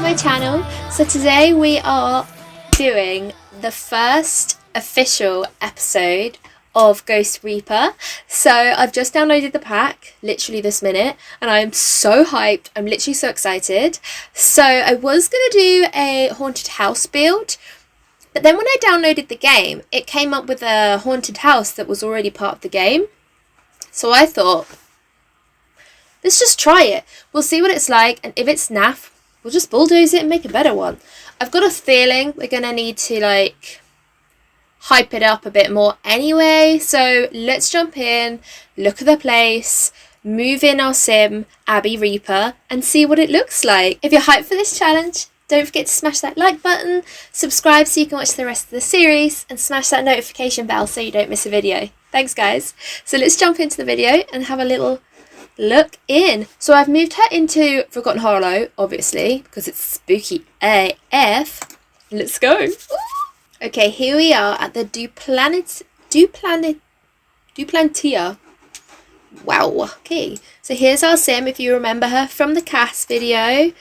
my channel. So today we are doing the first official episode of Ghost Reaper. So I've just downloaded the pack literally this minute and I'm so hyped. I'm literally so excited. So I was gonna do a haunted house build, but then when I downloaded the game it came up with a haunted house that was already part of the game. So I thought, let's just try it. We'll see what it's like, and if it's naff, we'll just bulldoze it and make a better one. I've got a feeling we're going to need to like hype it up a bit more anyway. So let's jump in, look at the place, move in our sim, Abby Reaper, and see what it looks like. If you're hyped for this challenge, don't forget to smash that like button, subscribe so you can watch the rest of the series, and smash that notification bell so you don't miss a video. Thanks guys. So let's jump into the video and have a little look in. So I've moved her into Forgotten Hollow, obviously, because it's spooky AF. Let's go. Okay, here we are at the Duplantia. Wow. Okay, so here's our sim, if you remember her from the cast video.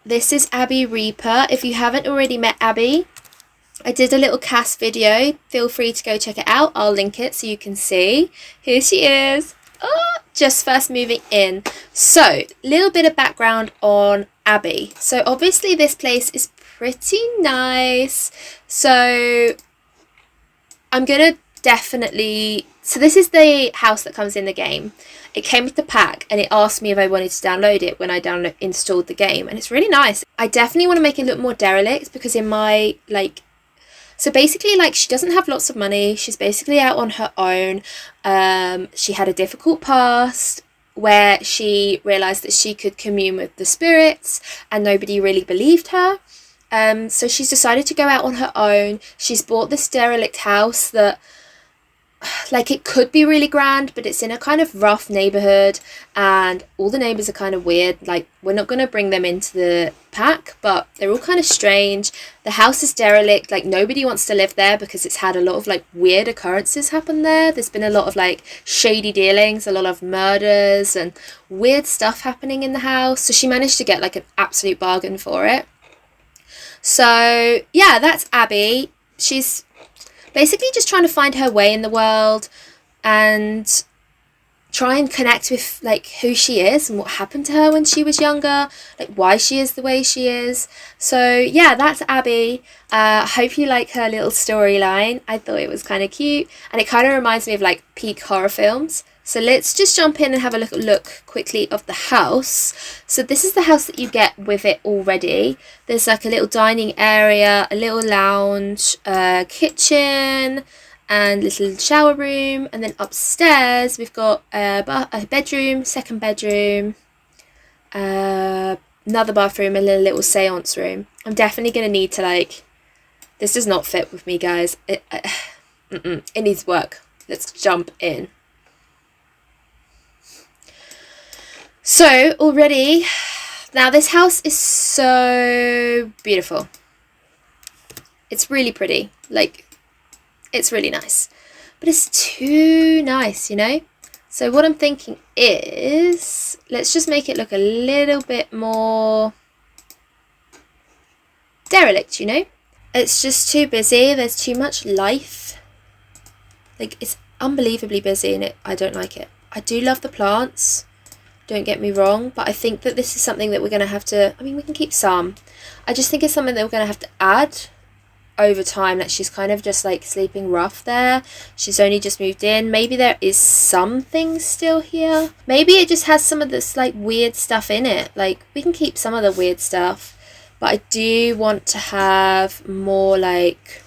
This is Abby Reaper. If you haven't already met Abby, I did a little cast video. Feel free to go check it out. I'll link it so you can see. Here she is. Oh, just first moving in. So, little bit of background on Abby. So, obviously this place is pretty nice. So, I'm going to definitely... So, this is the house that comes in the game. It came with the pack and it asked me if I wanted to download it when I installed the game. And it's really nice. I definitely want to make it look more derelict because in my, like... So basically, like, she doesn't have lots of money. She's basically out on her own. She had a difficult past where she realised that she could commune with the spirits and nobody really believed her. So she's decided to go out on her own. She's bought this derelict house that, like, it could be really grand, but it's in a kind of rough neighbourhood and all the neighbours are kind of weird. Like, we're not going to bring them into the pack, but they're all kind of strange. The house is derelict, like nobody wants to live there because it's had a lot of like weird occurrences happen there. There's been a lot of like shady dealings, a lot of murders and weird stuff happening in the house. So she managed to get like an absolute bargain for it. So yeah, that's Abby. She's basically just trying to find her way in the world and try and connect with like who she is and what happened to her when she was younger, like why she is the way she is. So yeah, that's Abby. I hope you like her little storyline. I thought it was kind of cute and it kind of reminds me of like peak horror films. So let's just jump in and have a look quickly of the house. So this is the house that you get with it already. There's like a little dining area, a little lounge, kitchen, and little shower room. And then upstairs we've got a bedroom, second bedroom, another bathroom, and a little seance room. I'm definitely going to need to like... This does not fit with me, guys. It needs work. Let's jump in. So already, now this house is so beautiful. It's really pretty, like it's really nice, but it's too nice, you know? So what I'm thinking is, let's just make it look a little bit more derelict, you know? It's just too busy, there's too much life. Like, it's unbelievably busy and I don't like it. I do love the plants. Don't get me wrong, but I think that this is something that we're going to have to... I mean, we can keep some. I just think it's something that we're going to have to add over time. That she's kind of just, like, sleeping rough there. She's only just moved in. Maybe there is some things still here. Maybe it just has some of this, like, weird stuff in it. Like, we can keep some of the weird stuff. But I do want to have more, like,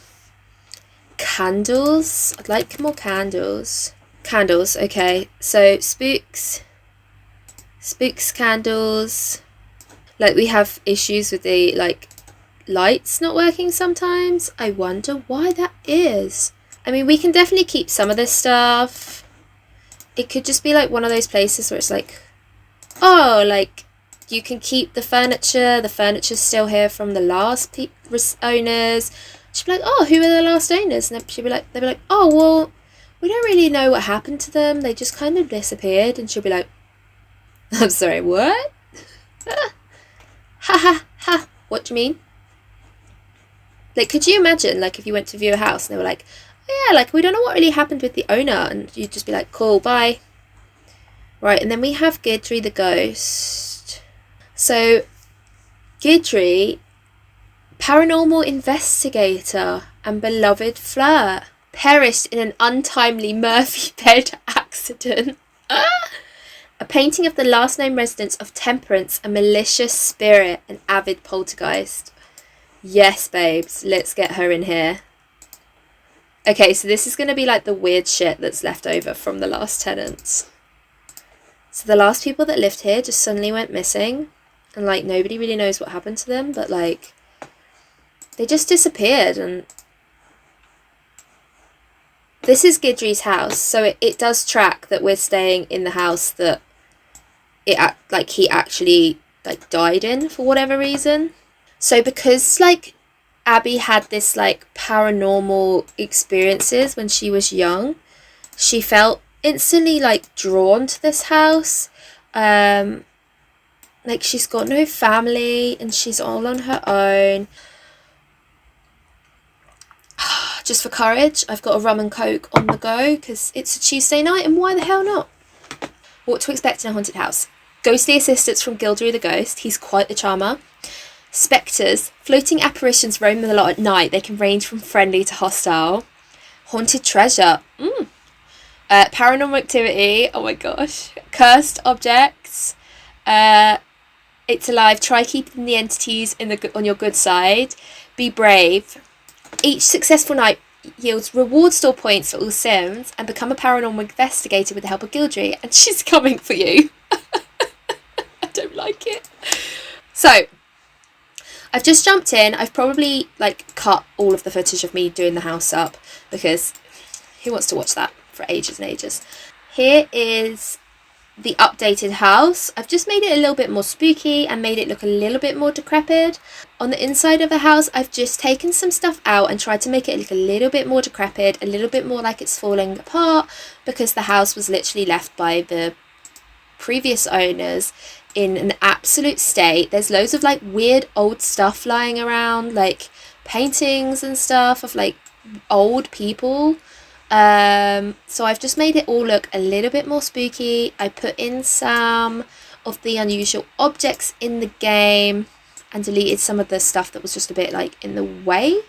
candles. I'd like more candles. Candles, okay. So, spooks, candles. Like, we have issues with the like lights not working sometimes. I wonder why that is. I mean, we can definitely keep some of this stuff. It could just be like one of those places where it's like, oh, like you can keep the furniture's still here from the last owners. She'd be like, oh, who were the last owners? And they'd be like, oh, well, we don't really know what happened to them. They just kind of disappeared. And she'll be like, I'm sorry, what? Ha ha Ha, what do you mean? Like, could you imagine, like, if you went to view a house and they were like, oh, yeah, like, we don't know what really happened with the owner, and you'd just be like, cool, bye. Right, and then we have Guidry the ghost. So, Guidry, paranormal investigator and beloved flirt, perished in an untimely Murphy bed accident. A painting of the last name residence of Temperance, a malicious spirit, an avid poltergeist. Yes, babes, let's get her in here. Okay, so this is going to be like the weird shit that's left over from the last tenants. So the last people that lived here just suddenly went missing. And like nobody really knows what happened to them. But like they just disappeared. And this is Guidry's house. So it does track that we're staying in the house that he actually like died in for whatever reason. So because like Abby had this like paranormal experiences when she was young, she felt instantly like drawn to this house. Like she's got no family and she's all on her own. Just for courage, I've got a rum and coke on the go because it's a Tuesday night and why the hell not? What to expect in a haunted house. Ghostly assistance from Guidry the ghost. He's quite the charmer. Spectres. Floating apparitions roam the lot at night. They can range from friendly to hostile. Haunted treasure. Paranormal activity. Oh my gosh. Cursed objects. It's alive. Try keeping the entities on your good side. Be brave. Each successful night yields reward store points for all Sims and become a paranormal investigator with the help of Guidry. And she's coming for you. I don't like it. So, I've just jumped in. I've probably like cut all of the footage of me doing the house up because who wants to watch that for ages and ages? Here is the updated house. I've just made it a little bit more spooky and made it look a little bit more decrepit. On the inside of the house, I've just taken some stuff out and tried to make it look a little bit more decrepit, a little bit more like it's falling apart because the house was literally left by the previous owners in an absolute state. There's loads of like weird old stuff lying around, like paintings and stuff of like old people. So I've just made it all look a little bit more spooky. I put in some of the unusual objects in the game and deleted some of the stuff that was just a bit like in the way.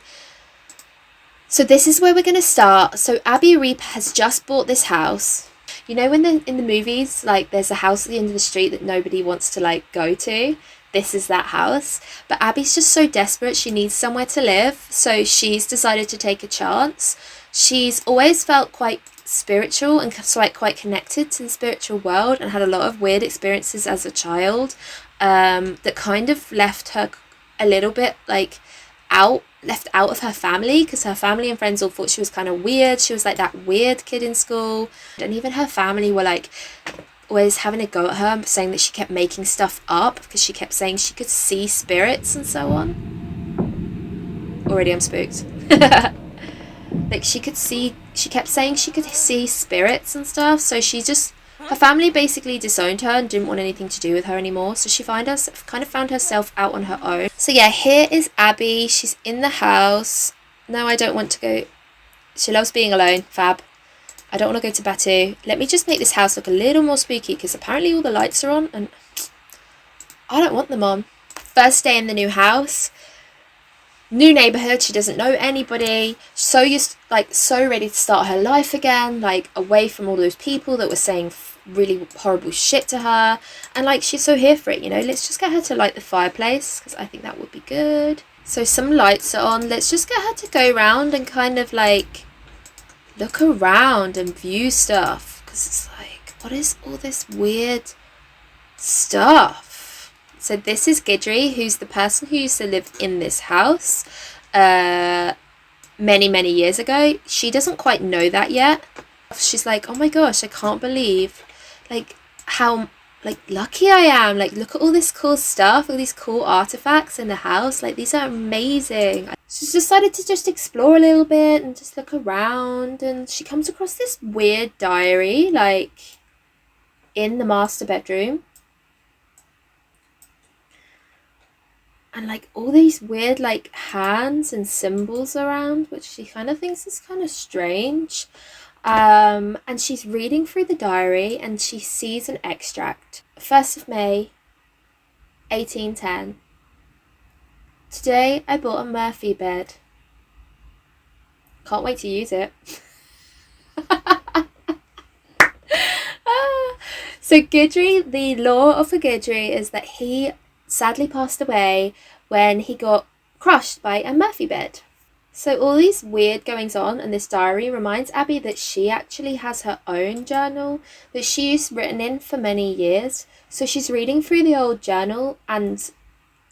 So this is where we're going to start. So Abby Reaper has just bought this house. You know when in the movies, like there's a house at the end of the street that nobody wants to like go to? This is that house. But Abby's just so desperate. She needs somewhere to live. So she's decided to take a chance. She's always felt quite spiritual and so like quite connected to the spiritual world and had a lot of weird experiences as a child that kind of left her a little bit like left out of her family because her family and friends all thought she was kind of weird. She was like that weird kid in school, and even her family were like always having a go at her, saying that she kept making stuff up because she kept saying she could see spirits and so on. Already I'm spooked. Like she kept saying she could see spirits and stuff, so her family basically disowned her and didn't want anything to do with her anymore, so she kind of found herself out on her own. So yeah, here is Abby. She's in the house. No, I don't want to go. She loves being alone. Fab. I don't want to go to Batu. Let me just make this house look a little more spooky because apparently all the lights are on and I don't want them on. First day in the new house. New neighborhood. She doesn't know anybody. So ready to start her life again, like away from all those people that were saying really horrible shit to her, and like she's so here for it, you know. Let's just get her to light the fireplace because I think that would be good. So some lights are on. Let's just get her to go around and kind of like look around and view stuff because it's like, what is all this weird stuff? So this is Guidry, who's the person who used to live in this house many years ago. She doesn't quite know that yet. She's like, oh my gosh, I can't believe like how like lucky I am. Like look at all this cool stuff, all these cool artifacts in the house. Like these are amazing. She's decided to just explore a little bit and just look around, and she comes across this weird diary like in the master bedroom. and like all these weird like hands and symbols around, which she kind of thinks is kind of strange. And she's reading through the diary and she sees an extract. 1st of May 1810. Today I bought a Murphy bed. Can't wait to use it. So Guidry, the lore of Guidry is that he sadly passed away when he got crushed by a Murphy bed. So all these weird goings on in this diary reminds Abby that she actually has her own journal that she's written in for many years. So she's reading through the old journal and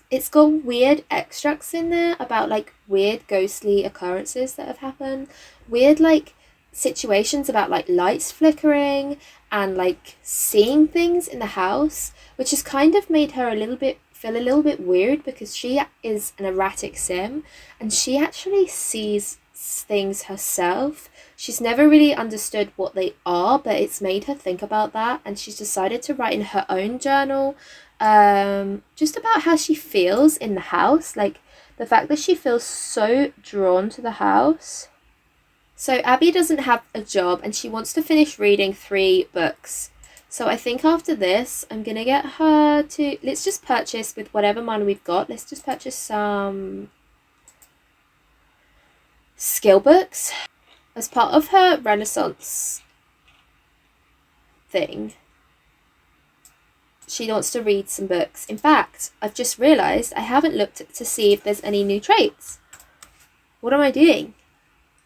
it's got weird extracts in there about like weird ghostly occurrences that have happened. Weird like situations about like lights flickering and like seeing things in the house, which has kind of made her feel a little bit weird because she is an erratic sim and she actually sees things herself. She's never really understood what they are, but it's made her think about that, and she's decided to write in her own journal just about how she feels in the house, like the fact that she feels so drawn to the house. So Abby doesn't have a job and she wants to finish reading 3 books. So I think after this, I'm going to get her to... Let's just purchase with whatever money we've got. Let's just purchase some skill books as part of her Renaissance thing. She wants to read some books. In fact, I've just realised I haven't looked to see if there's any new traits. What am I doing?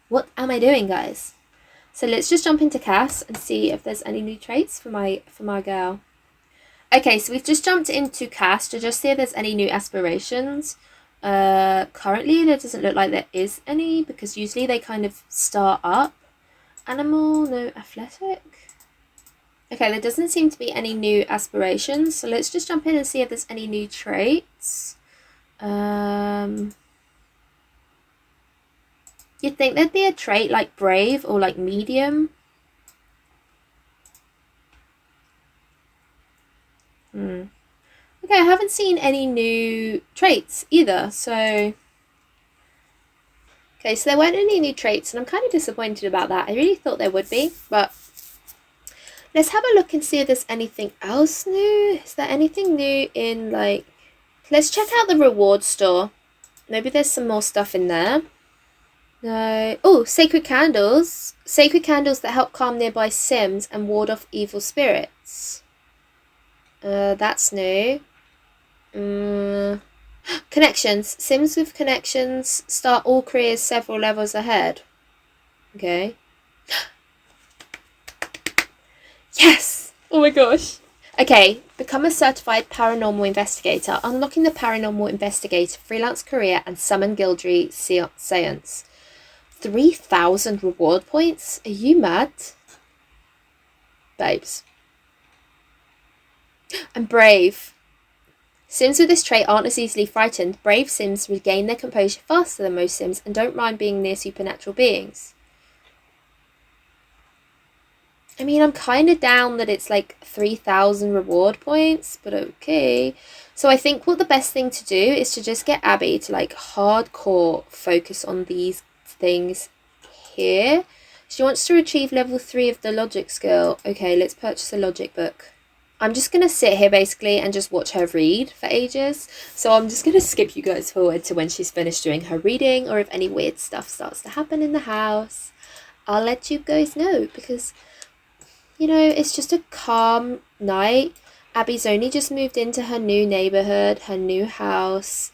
What am I doing, guys? So let's just jump into Cass and see if there's any new traits for my girl. Okay, so we've just jumped into Cass to just see if there's any new aspirations. Currently, there doesn't look like there is any because usually they kind of start up. Animal, no. Athletic. Okay, there doesn't seem to be any new aspirations. So let's just jump in and see if there's any new traits. You'd think there'd be a trait like brave or like medium. Okay, I haven't seen any new traits either, so... Okay, so there weren't any new traits, and I'm kind of disappointed about that. I really thought there would be, but... Let's have a look and see if there's anything else new. Is there anything new in, like... Let's check out the reward store. Maybe there's some more stuff in there. No. Oh, sacred candles. Sacred candles that help calm nearby sims and ward off evil spirits. That's new. Connections. Sims with connections start all careers several levels ahead. Okay. Yes! Oh my gosh. Okay, become a certified paranormal investigator. Unlocking the paranormal investigator freelance career and summon Guidry seance. 3,000 reward points? Are you mad? Babes. I'm brave. Sims with this trait aren't as easily frightened. Brave Sims regain their composure faster than most Sims and don't mind being near supernatural beings. I mean, I'm kind of down that it's like 3,000 reward points, but okay. So I think what the best thing to do is to just get Abby to like hardcore focus on these things here. She wants to achieve level 3 of the logic skill. Okay, let's purchase a logic book. I'm just going to sit here basically and just watch her read for ages. So I'm just going to skip you guys forward to when she's finished doing her reading, or if any weird stuff starts to happen in the house, I'll let you guys know, because, you know, it's just a calm night. Abby's only just moved into her new neighbourhood, her new house.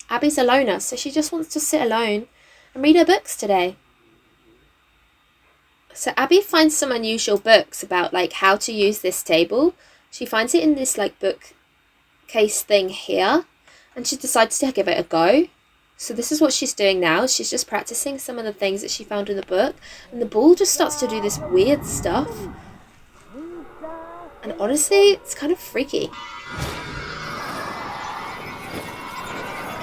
Abby's a loner, so she just wants to sit alone and read her books today. So Abby finds some unusual books about like how to use this table. She finds it in this like bookcase thing here, and she decides to give it a go. So this is what she's doing now. She's just practicing some of the things that she found in the book, and the ball just starts to do this weird stuff. And honestly, it's kind of freaky.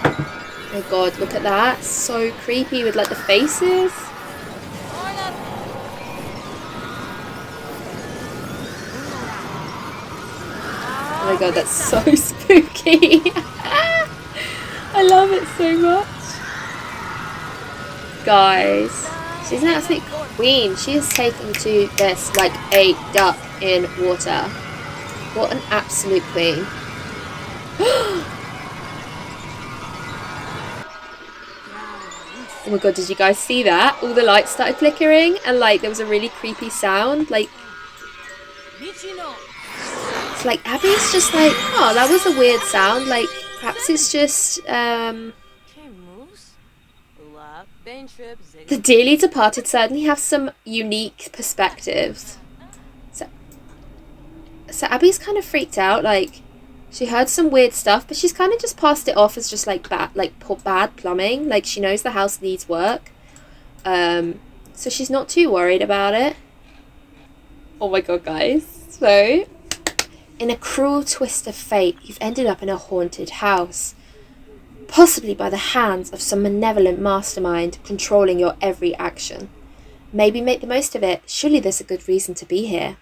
Oh my god, look at that. So creepy with like the faces. Oh my god, that's so spooky. I love it so much. Guys, she's an absolute queen. She is taking to this like a duck in water. What an absolute queen. Oh my god, did you guys see that? All the lights started flickering and like there was a really creepy sound. Like, it's like Abby's just like, oh, that was a weird sound. Like, perhaps it's just the dearly departed certainly have some unique perspectives. So Abby's kind of freaked out. Like, she heard some weird stuff, but she's kind of just passed it off as just like bad plumbing. Like, she knows the house needs work, so she's not too worried about it. Oh my god, guys! So, in a cruel twist of fate, you've ended up in a haunted house, possibly by the hands of some malevolent mastermind controlling your every action. Maybe make the most of it. Surely there's a good reason to be here.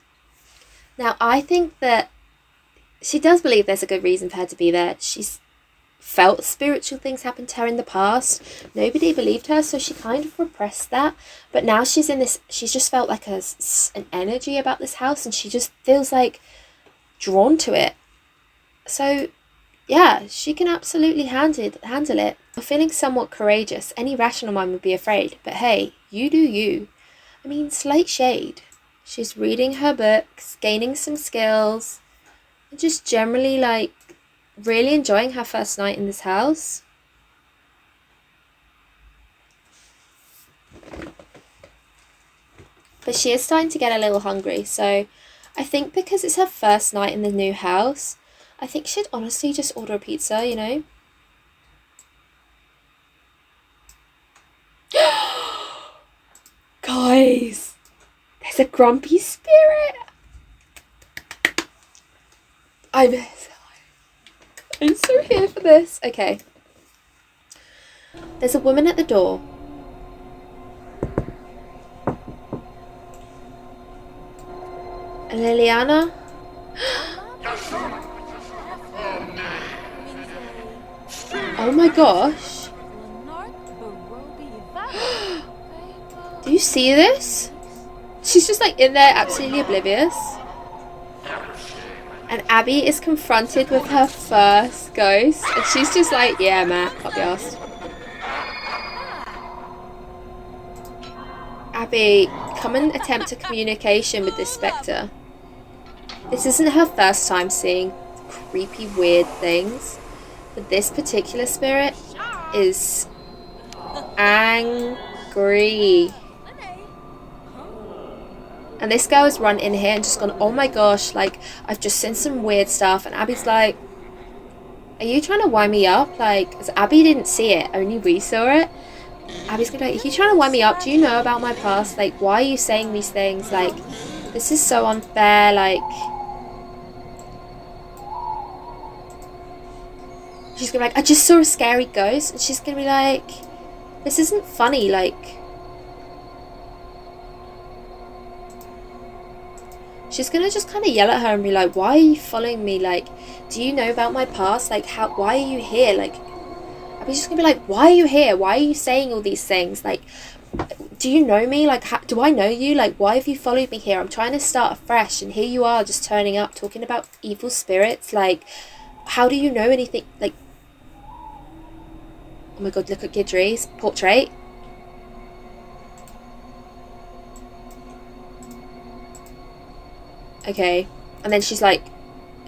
Now, I think that she does believe there's a good reason for her to be there. She's felt spiritual things happen to her in the past. Nobody believed her, so she kind of repressed that. But now she's in this, she's just felt like an energy about this house, and she just feels like drawn to it. So, yeah, she can absolutely handle it. Feeling somewhat courageous, any rational mind would be afraid. But hey, you do you. I mean, slight shade. She's reading her books, gaining some skills, and just generally, like, really enjoying her first night in this house. But she is starting to get a little hungry, so I think because it's her first night in the new house, I think she'd honestly just order a pizza, you know? Guys! There's a grumpy spirit. I'm so here for this. Okay. There's a woman at the door. And Liliana? Oh my gosh. Do you see this? She's just like in there absolutely oblivious. And Abby is confronted with her first ghost. And she's just like, yeah, man, can't be arsed. Abby, come and attempt a communication with this spectre. This isn't her first time seeing creepy, weird things. But this particular spirit is angry. And this girl has run in here and just gone, oh my gosh, like, I've just seen some weird stuff. And Abby's like, are you trying to wind me up? Like, 'cause Abby didn't see it, only we saw it. Abby's gonna be like, are you trying to wind me up? Do you know about my past? Like, why are you saying these things? Like, this is so unfair, like... She's gonna be like, I just saw a scary ghost. And she's gonna be like, this isn't funny, like... She's gonna just kind of yell at her and be like, why are you following me? Like, do you know about my past? Like, why are you here? Like, Abby's just gonna be like, why are you here? Why are you saying all these things? Like, do you know me? Like, do I know you? Like, why have you followed me here? I'm trying to start afresh, and here you are just turning up, talking about evil spirits. Like, how do you know anything? Like, oh my god, look at Gidry's portrait. Okay, and then she's like,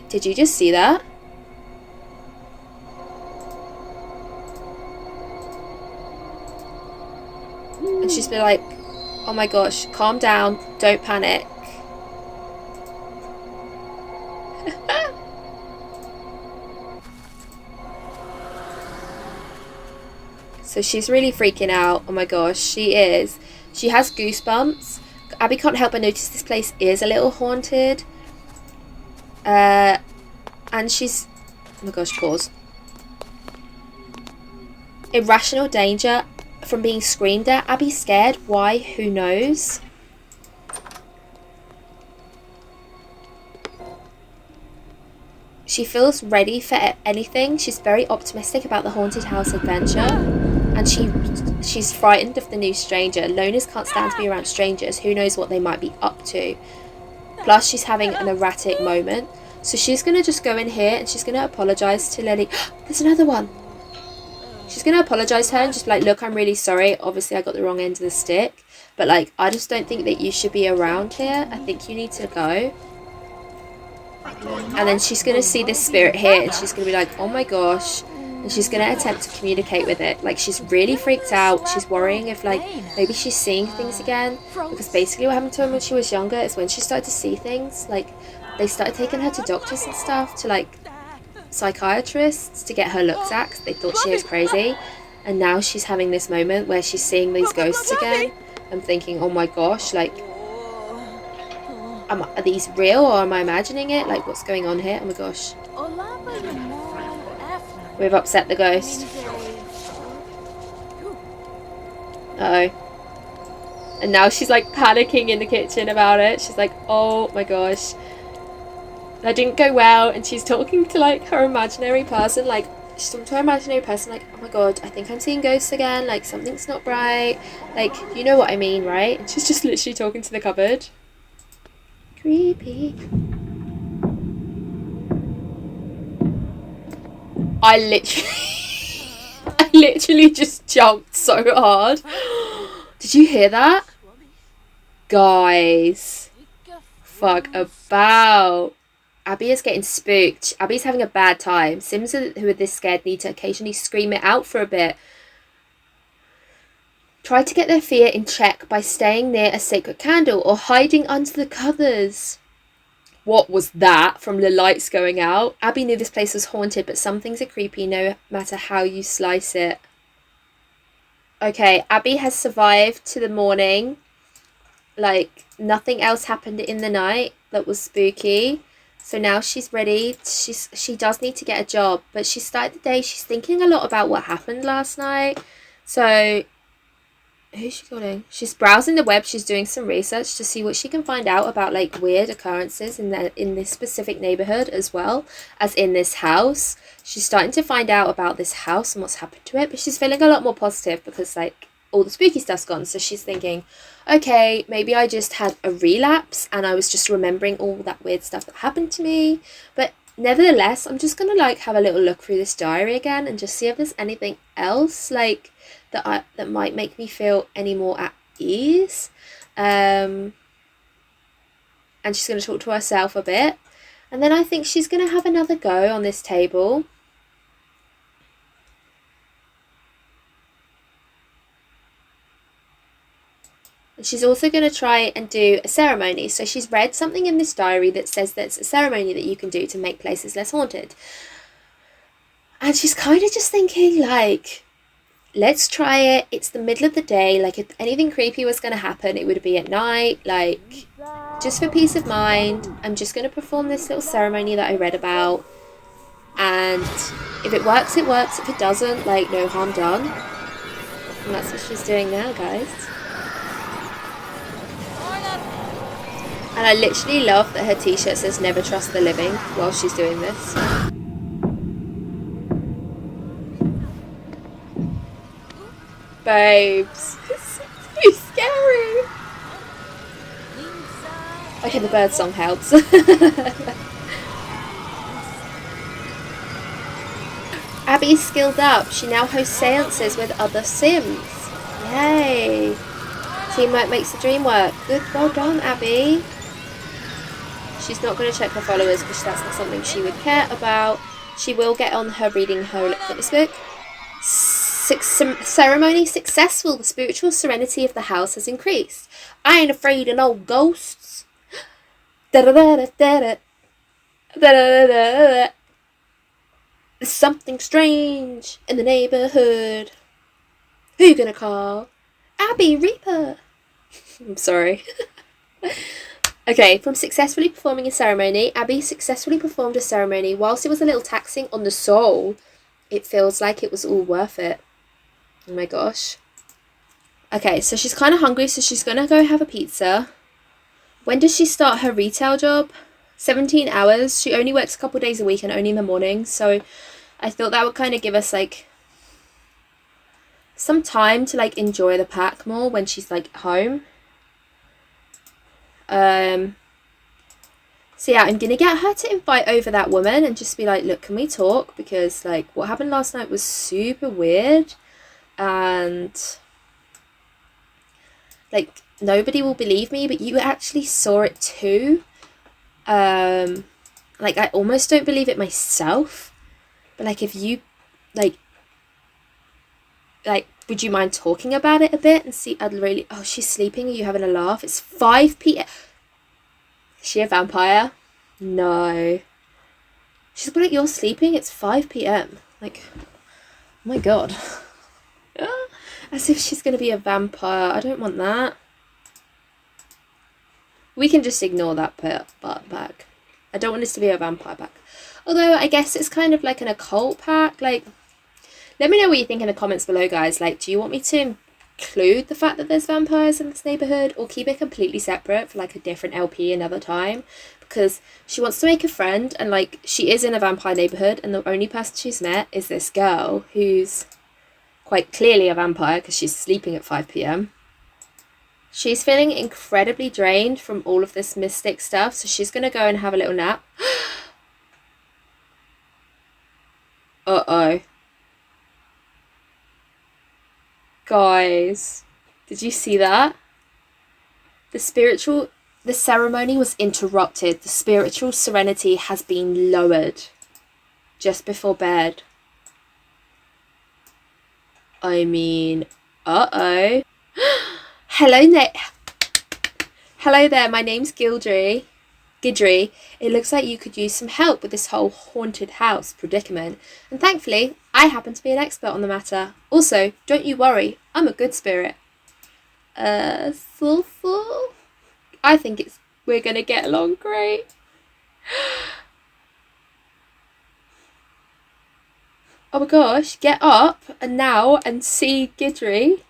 did you just see that? And she's been like, oh my gosh, calm down, don't panic. So she's really freaking out. Oh my gosh, she is. She has goosebumps. Abby can't help but notice this place is a little haunted. And she's... Oh my gosh, pause. Irrational danger from being screamed at. Abby's scared. Why? Who knows? she feels ready for anything. She's very optimistic about the haunted house adventure, and she's frightened of the new stranger. Loners can't stand to be around strangers. Who knows what they might be up to? Plus, she's having an erratic moment. So she's going to just go in here and she's going to apologise to Lily. There's another one. She's going to apologise to her and just be like, look, I'm really sorry. Obviously, I got the wrong end of the stick. But, like, I just don't think that you should be around here. I think you need to go. And then she's going to see this spirit here and she's going to be like, oh my gosh. And she's going to attempt to communicate with it. Like, she's really freaked out. She's worrying if, like, maybe she's seeing things again. Because basically what happened to her when she was younger is when she started to see things, like, they started taking her to doctors and stuff, to, like, psychiatrists to get her looked at because they thought she was crazy. And now she's having this moment where she's seeing these ghosts again and thinking, oh my gosh, like, are these real or am I imagining it? Like, what's going on here? Oh my gosh. We've upset the ghost. Uh-oh. And now she's, like, panicking in the kitchen about it. She's like, oh my gosh. That didn't go well. And she's talking to, like, her imaginary person. Like, she's talking to her imaginary person, like, oh my god, I think I'm seeing ghosts again. Like, something's not right. Like, you know what I mean, right? And she's just literally talking to the cupboard. Creepy. I literally just jumped so hard. Did you hear that? Guys. Fuck about. Abby is getting spooked. Abby's having a bad time. Sims who are this scared need to occasionally scream it out for a bit. Try to get their fear in check by staying near a sacred candle or hiding under the covers. What was that from the lights going out? Abby knew this place was haunted, but some things are creepy no matter how you slice it. Okay, Abby has survived to the morning. Like, nothing else happened in the night that was spooky. So now she's ready. She does need to get a job, but she started the day. She's thinking a lot about what happened last night. So, who's she calling? She's browsing the web. She's doing some research to see what she can find out about, like, weird occurrences in this specific neighborhood as well as in this house. She's starting to find out about this house and what's happened to it, but she's feeling a lot more positive because, like, all the spooky stuff's gone. So she's thinking, okay, maybe I just had a relapse and I was just remembering all that weird stuff that happened to me. But nevertheless, I'm just gonna, like, have a little look through this diary again and just see if there's anything else, like, that might make me feel any more at ease. And she's gonna talk to herself a bit, and then I think she's gonna have another go on this table. And she's also going to try and do a ceremony. So she's read something in this diary that says that's a ceremony that you can do to make places less haunted. And she's kind of just thinking, like, let's try it. It's the middle of the day. Like, if anything creepy was going to happen, it would be at night. Like, just for peace of mind, I'm just going to perform this little ceremony that I read about. And if it works, it works. If it doesn't, like, no harm done. And that's what she's doing now, guys. And I literally love that her t-shirt says never trust the living while she's doing this. Babes. It's so scary. Okay, the bird song helps. Abby's skilled up. She now hosts seances with other Sims. Yay. Teamwork makes the dream work. Good, well done, Abby. She's not going to check her followers because that's not something she would care about. She will get on her reading her fitness book. Ceremony successful. The spiritual serenity of the house has increased. I ain't afraid of no ghosts. There's something strange in the neighborhood. Who you gonna call? Abby Reaper. I'm sorry. Okay, from successfully performing a ceremony, Abby successfully performed a ceremony. Whilst it was a little taxing on the soul, it feels like it was all worth it. Oh my gosh. Okay, so she's kind of hungry, so she's going to go have a pizza. When does she start her retail job? 17 hours. She only works a couple days a week and only in the morning. So I thought that would kind of give us like some time to like enjoy the pack more when she's like home. So yeah, I'm gonna get her to invite over that woman and just be like, look, can we talk? Because like what happened last night was super weird, and like nobody will believe me, but you actually saw it too. Like I almost don't believe it myself, but like if you like would you mind talking about it a bit and see? I'd really. Oh, she's sleeping. Are you having a laugh? It's 5 p.m. Is she a vampire? No. She's like, you're sleeping? It's 5 p.m. Like, oh my god. As if she's going to be a vampire. I don't want that. We can just ignore that part back. I don't want this to be a vampire pack. Although, I guess it's kind of like an occult pack. Like, let me know what you think in the comments below, guys. Like, do you want me to include the fact that there's vampires in this neighbourhood, or keep it completely separate for like a different LP another time? Because she wants to make a friend, and like she is in a vampire neighbourhood, and the only person she's met is this girl who's quite clearly a vampire because she's sleeping at 5 p.m. She's feeling incredibly drained from all of this mystic stuff, so she's going to go and have a little nap. Uh-oh. Guys, did you see that? The ceremony was interrupted. The spiritual serenity has been lowered just before bed. I mean, uh-oh. Hello there, my name's Gidry. It looks like you could use some help with this whole haunted house predicament, and thankfully, I happen to be an expert on the matter. Also, don't you worry, I'm a good spirit. Sulfur? I think we're gonna get along great. Oh my gosh, get up and see Gidry.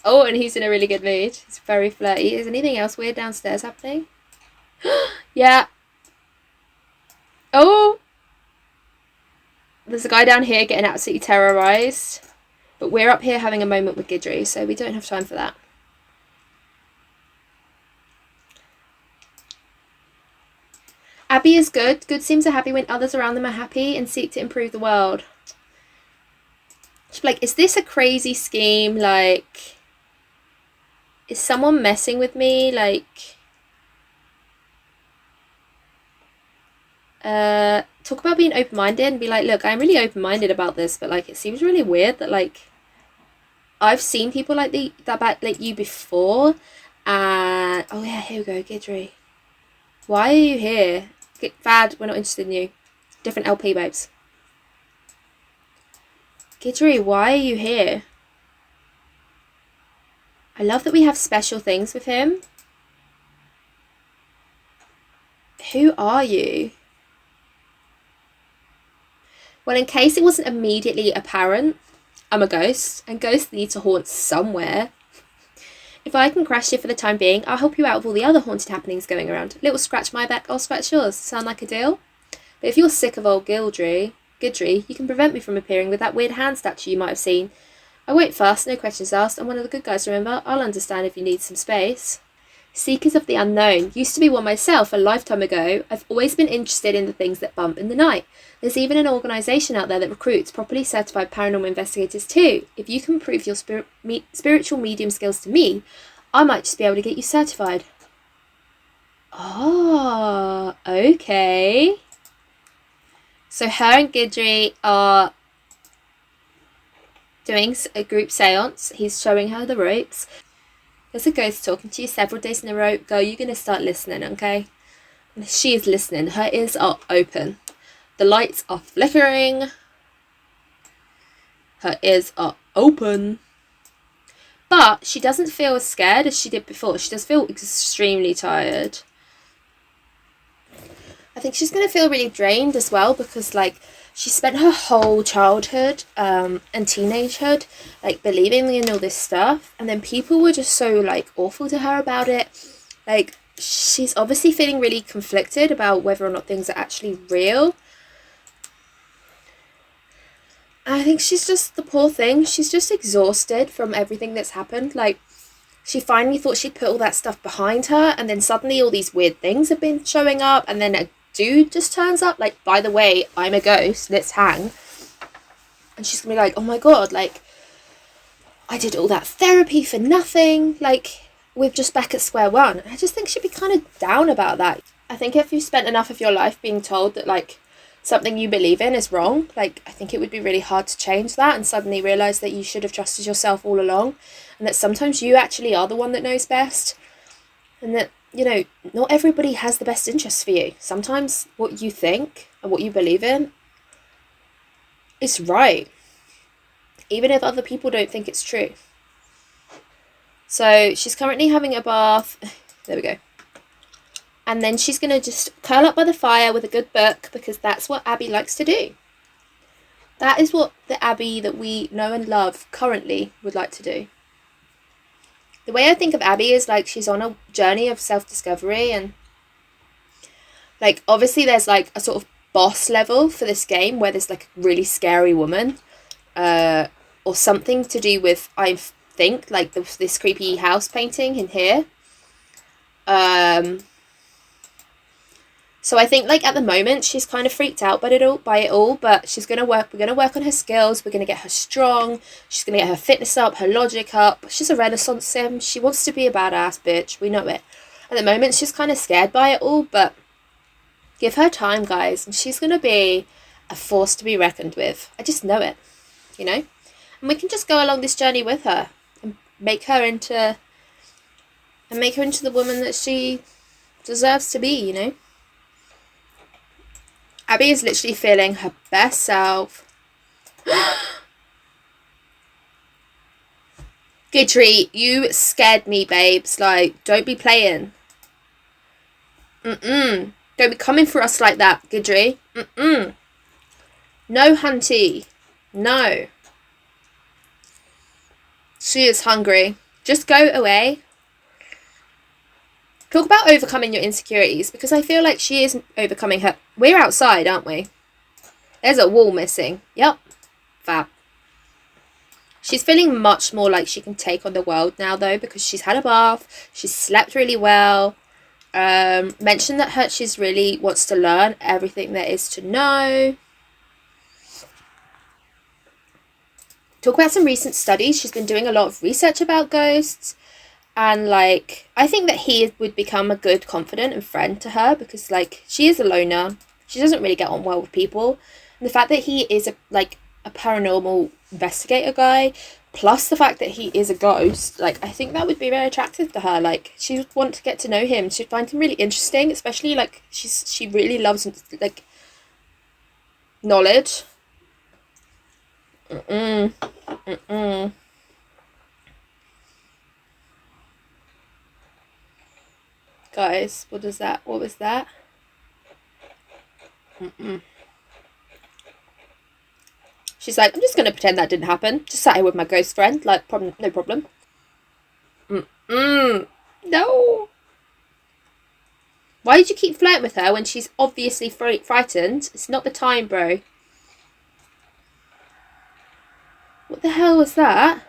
Oh, and he's in a really good mood. He's very flirty. Is anything else weird downstairs happening? Yeah. Oh! There's a guy down here getting absolutely terrorised. But we're up here having a moment with Gidry, so we don't have time for that. Abby is good. Good seems are happy when others around them are happy and seek to improve the world. She's like, is this a crazy scheme? Like, is someone messing with me? Like, talk about being open-minded and be like, look, I'm really open-minded about this, but like, it seems really weird that like, I've seen people like you before, and oh yeah, here we go, Gidry. Why are you here? Bad, we're not interested in you. Different LP, babes. Gidry, why are you here? I love that we have special things with him. Who are you? Well, in case it wasn't immediately apparent, I'm a ghost, and ghosts need to haunt somewhere. If I can crash you for the time being, I'll help you out of all the other haunted happenings going around. Little scratch my back, I'll scratch yours. Sound like a deal? But if you're sick of old Gidry, you can prevent me from appearing with that weird hand statue you might have seen. I won't fuss, no questions asked. I'm one of the good guys, remember? I'll understand if you need some space. Seekers of the unknown. Used to be one myself a lifetime ago. I've always been interested in the things that bump in the night. There's even an organisation out there that recruits properly certified paranormal investigators too. If you can prove your spiritual medium skills to me, I might just be able to get you certified. Oh, okay. So her and Gidry are doing a group seance. He's showing her the ropes. There's a ghost talking to you several days in a row. Girl, you're going to start listening, okay? And she is listening. Her ears are open. The lights are flickering. Her ears are open. But she doesn't feel as scared as she did before. She does feel extremely tired. I think she's going to feel really drained as well because, like, she spent her whole childhood and teenagehood, like, believing in all this stuff. And then people were just so, like, awful to her about it. Like, she's obviously feeling really conflicted about whether or not things are actually real. And I think she's just, the poor thing, she's just exhausted from everything that's happened. Like, she finally thought she'd put all that stuff behind her, and then suddenly all these weird things have been showing up, and then a dude just turns up, like, by the way, I'm a ghost, let's hang. And she's gonna be like, oh my god, like, I did all that therapy for nothing, like, we're just back at square one. I just think she'd be kind of down about that. I think if you spent enough of your life being told that, like, something you believe in is wrong, like, I think it would be really hard to change that and suddenly realise that you should have trusted yourself all along, and that sometimes you actually are the one that knows best, and that, you know, not everybody has the best interests for you. Sometimes what you think and what you believe in is right, even if other people don't think it's true. So she's currently having a bath. There we go. And then she's going to just curl up by the fire with a good book, because that's what Abby likes to do. That is what the Abby that we know and love currently would like to do. The way I think of Abby is like she's on a journey of self-discovery, and like obviously there's like a sort of boss level for this game where there's like a really scary woman or something to do with, I think, like this creepy house painting in here. So I think like at the moment she's kind of freaked out by it all, but she's gonna work. We're gonna work on her skills. We're gonna get her strong. She's gonna get her fitness up, her logic up. She's a Renaissance sim. She wants to be a badass bitch. We know it. At the moment she's kind of scared by it all, but give her time, guys, and she's gonna be a force to be reckoned with. I just know it, you know. And we can just go along this journey with her and make her into the woman that she deserves to be, you know. Abby is literally feeling her best self. Gidry, you scared me, babes. Like, don't be playing. Don't be coming for us like that, Gidry. No, hunty. No. She is hungry. Just go away. Talk about overcoming your insecurities, because I feel like she is overcoming her. We're outside, aren't we? There's a wall missing. Yep. Fab. She's feeling much more like she can take on the world now, though, because she's had a bath. She's slept really well. Mentioned that she's really wants to learn everything there is to know. Talk about some recent studies. She's been doing a lot of research about ghosts. And, like, I think that he would become a good confidant and friend to her, because, like, she is a loner. She doesn't really get on well with people. And the fact that he is, a paranormal investigator guy, plus the fact that he is a ghost, like, I think that would be very attractive to her. Like, she would want to get to know him. She'd find him really interesting, especially, like, she really loves, like, knowledge. Guys, what was that? She's like, I'm just going to pretend that didn't happen. Just sat here with my ghost friend. Like, no problem. No. Why did you keep flirting with her when she's obviously frightened? It's not the time, bro. What the hell was that?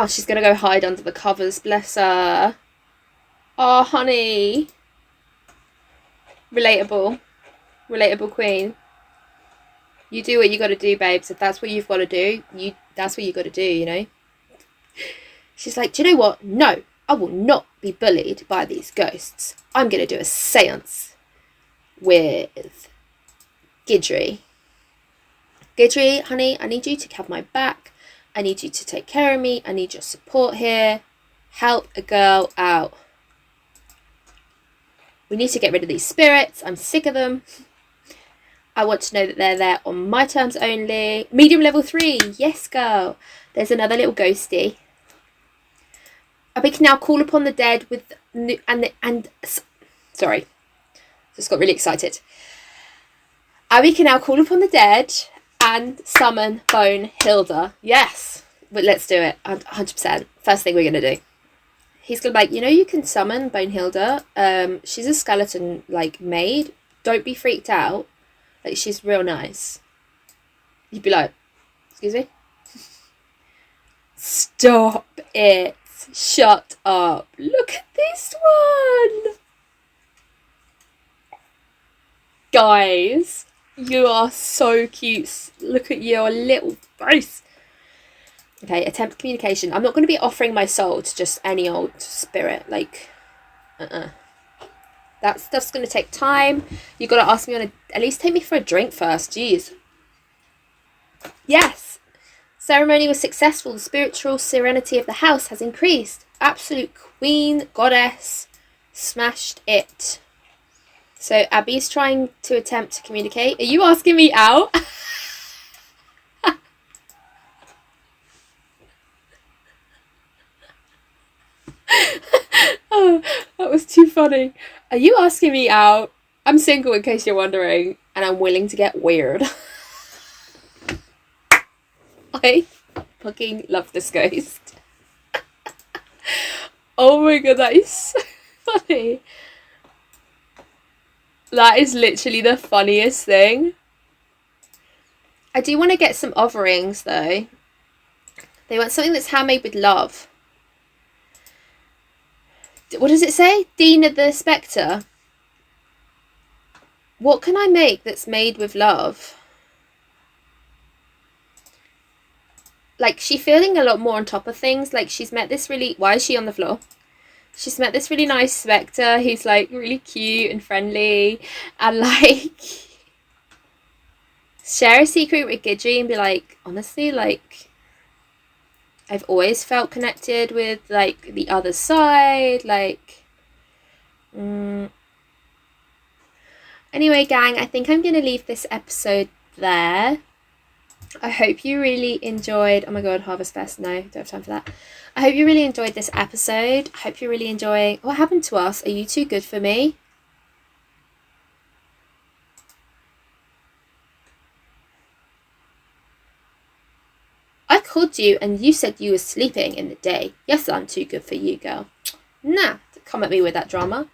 She's gonna go hide under the covers, bless her. Oh, honey. Relatable queen. You do what you gotta do, babes. If that's what you've gotta do, that's what you gotta do, you know? She's like, do you know what? No, I will not be bullied by these ghosts. I'm gonna do a seance with Gidry. Gidry, honey, I need you to have my back. I need you to take care of me. I need your support here. Help a girl out. We need to get rid of these spirits. I'm sick of them. I want to know that they're there on my terms only. Medium level 3. Yes, girl. There's another little ghosty. We can now call upon the dead with... Sorry. Just got really excited. We can now call upon the dead and summon Bone Hilda. Yes. But let's do it. 100%. First thing we're going to do. He's going to be like, you know, you can summon Bonehilda. She's a skeleton, like, maid. Don't be freaked out. Like, she's real nice. You'd be like, excuse me? Stop it. Shut up. Look at this one. Guys, you are so cute. Look at your little face. Okay, attempt communication. I'm not going to be offering my soul to just any old spirit. Like, that stuff's going to take time. You got to ask me at least take me for a drink first. Jeez. Yes. Ceremony was successful. The spiritual serenity of the house has increased. Absolute queen, goddess, smashed it. So Abby's trying to attempt to communicate. Are you asking me out? Oh, that was too funny. Are you asking me out? I'm single in case you're wondering, and I'm willing to get weird. I fucking love this ghost. Oh my god, that is so funny. That is literally the funniest thing. I do want to get some offerings though. They want something that's handmade with love. What does it say? Dina the Spectre. What can I make that's made with love? Like, she's feeling a lot more on top of things. Like, she's met this really... Why is she on the floor? She's met this really nice spectre who's, like, really cute and friendly. And, like... share a secret with Gidry and be like, honestly, like... I've always felt connected with, like, the other side. Like... Anyway, gang, I think I'm going to leave this episode there. I hope you really enjoyed... Oh my god, Harvest Fest. No, don't have time for that. I hope you really enjoyed this episode. I hope you're really enjoying... What happened to us? Are you too good for me? I called you and you said you were sleeping in the day. Yes, I'm too good for you, girl. Nah, don't come at me with that drama.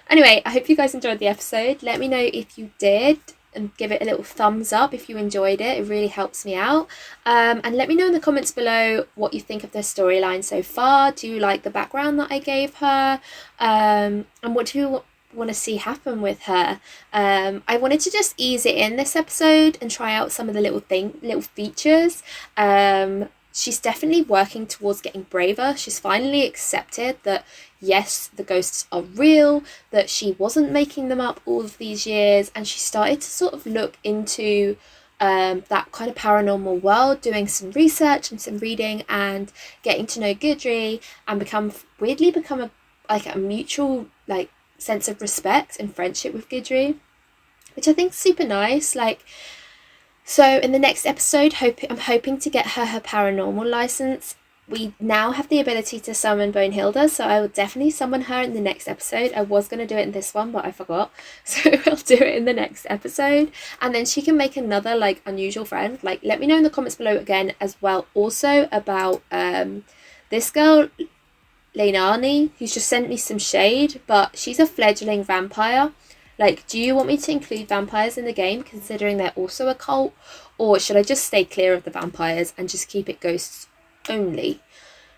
Anyway, I hope you guys enjoyed the episode. Let me know if you did. And give it a little thumbs up if you enjoyed it. It really helps me out. And let me know in the comments below what you think of the storyline so far. Do you like the background that I gave her? And what do you want to see happen with her? I wanted to just ease it in this episode and try out some of the little features. She's definitely working towards getting braver. She's finally accepted that, yes, the ghosts are real, that she wasn't making them up all of these years, and she started to sort of look into that kind of paranormal world, doing some research and some reading and getting to know Gidry and become a mutual, like, sense of respect and friendship with Gidry, which I think is super nice. Like, so in the next episode, I'm hoping to get her paranormal license. We now have the ability to summon Bonehilda, so I will definitely summon her in the next episode. I was going to do it in this one, but I forgot. So I'll do it in the next episode. And then she can make another, like, unusual friend. Like, let me know in the comments below again as well. Also about this girl, Leinani, who's just sent me some shade, but she's a fledgling vampire. Like, do you want me to include vampires in the game, considering they're also a cult? Or should I just stay clear of the vampires and just keep it ghosts only?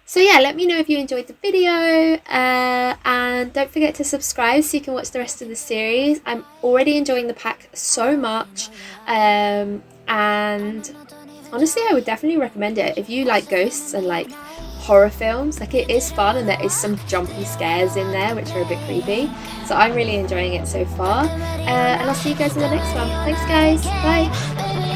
So yeah, let me know if you enjoyed the video, and don't forget to subscribe so you can watch the rest of the series. I'm already enjoying the pack so much, and honestly I would definitely recommend it if you like ghosts and like horror films. Like, it is fun and there is some jumpy scares in there which are a bit creepy, so I'm really enjoying it so far, and I'll see you guys in the next one. Thanks guys, bye.